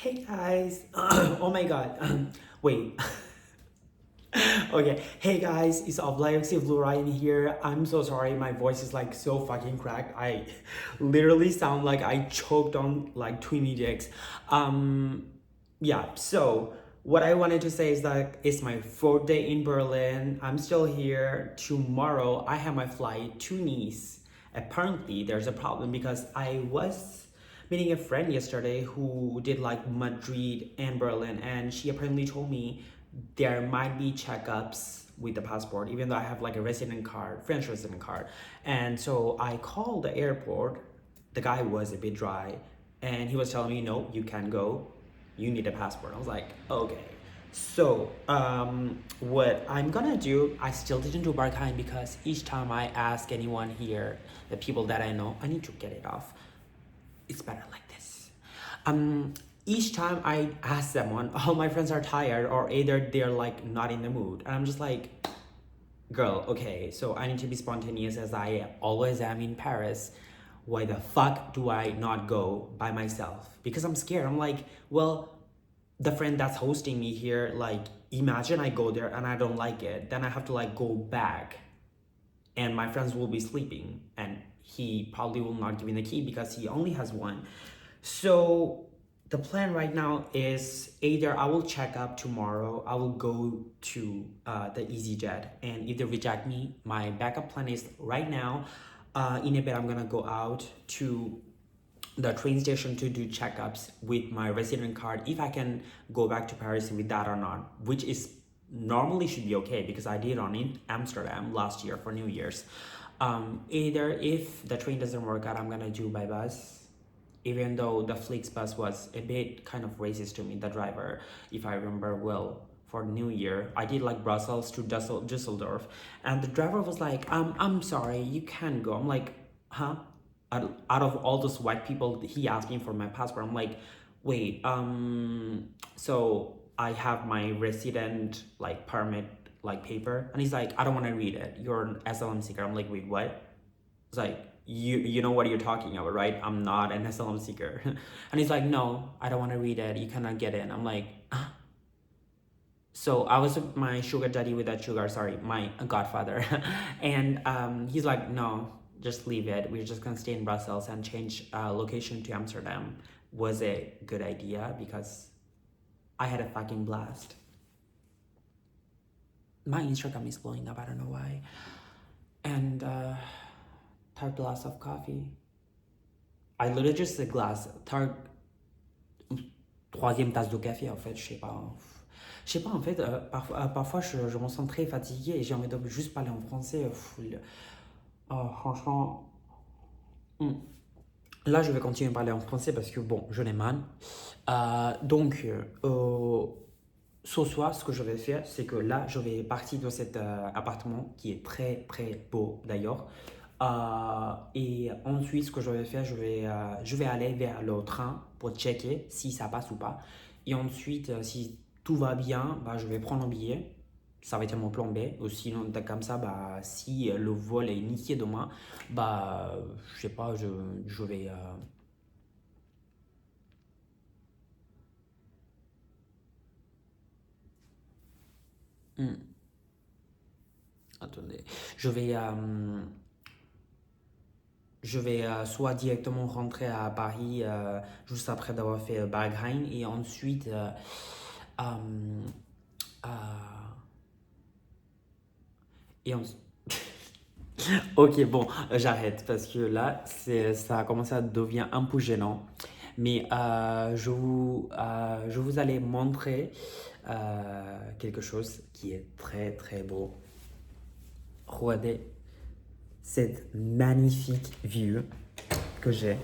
Hey guys, oh my god, wait. Okay, hey guys, it's Oblayoxy Blue Ryan here. I'm so sorry, my voice is like so fucking cracked. I literally sound like I choked on like 20 dicks. Um, yeah, so what I wanted to say is that it's my fourth day in Berlin. I'm still here. Tomorrow, I have my flight to Nice. Apparently, there's a problem because I was meeting a friend yesterday who did like Madrid and Berlin, and she apparently told me there might be checkups with the passport, even though I have like a resident card, French resident card. And so I called the airport. The guy was a bit dry, and he was telling me, "No, you can't go. You need a passport." I was like, "Okay." So, what I'm gonna do, I still didn't do Barkheim because each time I ask anyone here, the people that I know, I need to get it off. It's better like this. Um, each time I ask someone, all my friends are tired, or either they're like not in the mood, and I'm just like, girl, okay, so I need to be spontaneous as I always am in Paris. Why the fuck do I not go by myself? Because I'm scared. I'm like, well, the friend that's hosting me here, like, imagine I go there and I don't like it, then I have to like go back, and my friends will be sleeping, and he probably will not give me the key because he only has one. So the plan right now is either I will check up tomorrow, I will go to the EasyJet, and if they reject me, my backup plan is right now, in a bit I'm gonna go out to the train station to do checkups with my resident card, if I can go back to Paris with that or not, which is normally should be okay because I did on in Amsterdam last year for New Year's. Either if the train doesn't work out, I'm gonna do by bus, even though the Flixbus was a bit kind of racist to me, the driver, if I remember well. For New Year, I did like Brussels to Dusseldorf, and the driver was like, I'm sorry, you can't go." I'm like, huh? Out of all those white people, he asked me for my passport. I'm like, wait, so I have my resident like permit like paper, and he's like, I don't want to read it. You're an asylum seeker. I'm like, wait, what? It's like, you know what you're talking about, right? I'm not an asylum seeker. And he's like, no, I don't want to read it. You cannot get it. I'm like, ah. So I was with my sugar daddy with that sugar, sorry, my godfather. And he's like, no, just leave it. We're just gonna stay in Brussels and change location to Amsterdam. Was a good idea because I had a fucking blast. My Instagram is blowing up, I don't know why. And third glass of coffee. I literally just said glass. Troisième tasse de café, en fait, je sais pas. Je sais pas, en fait, parfois je me sens très fatiguée et j'ai envie de juste parler en français. Franchement, là, je vais continuer à parler en français parce que, bon, je l'ai mal. Donc, ce soir, ce que je vais faire, c'est que là, je vais partir de cet appartement qui est très, très beau d'ailleurs. Et ensuite, ce que je vais faire, je vais aller vers le train pour checker si ça passe ou pas. Et ensuite, si tout va bien, bah, je vais prendre un billet. Ça va être mon plan B. Ou sinon, comme ça, bah, si le vol est initié demain, bah, je sais pas, je vais. Attendez, je vais. Je vais soit directement rentrer à Paris juste après d'avoir fait Berghain, et ensuite euh, euh, et en- ok, bon, j'arrête parce que là ça a commencé à devenir un peu gênant, mais je vous allais montrer quelque chose qui est très très beau. Regardez cette magnifique vue que j'ai.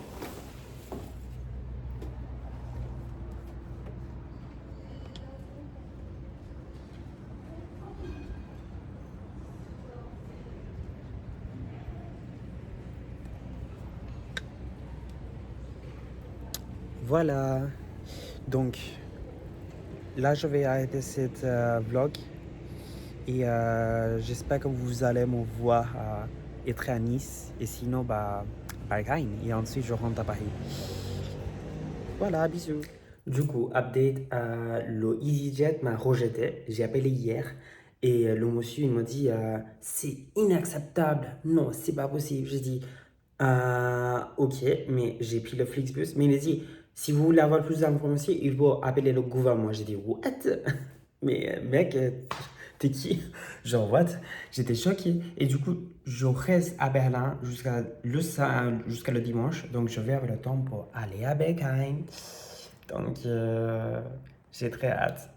Voilà, donc là je vais arrêter cette vlog, et j'espère que vous allez me voir être à Nice, et sinon bah Berghain, et ensuite je rentre à Paris. Voilà, bisous. Du coup, update, le EasyJet m'a rejeté. J'ai appelé hier et le monsieur il m'a dit c'est inacceptable. Non, c'est pas possible. J'ai dit ok, mais j'ai pris le Flixbus. Mais il m'a dit si vous voulez avoir plus d'informations, il faut appeler le gouvernement. J'ai dit what? Mais mec, t'es qui? Genre what? J'étais choqué. Et du coup, je reste à Berlin jusqu'à le dimanche. Donc je vais avoir le temps pour aller à Bergheim. Donc, j'ai très hâte.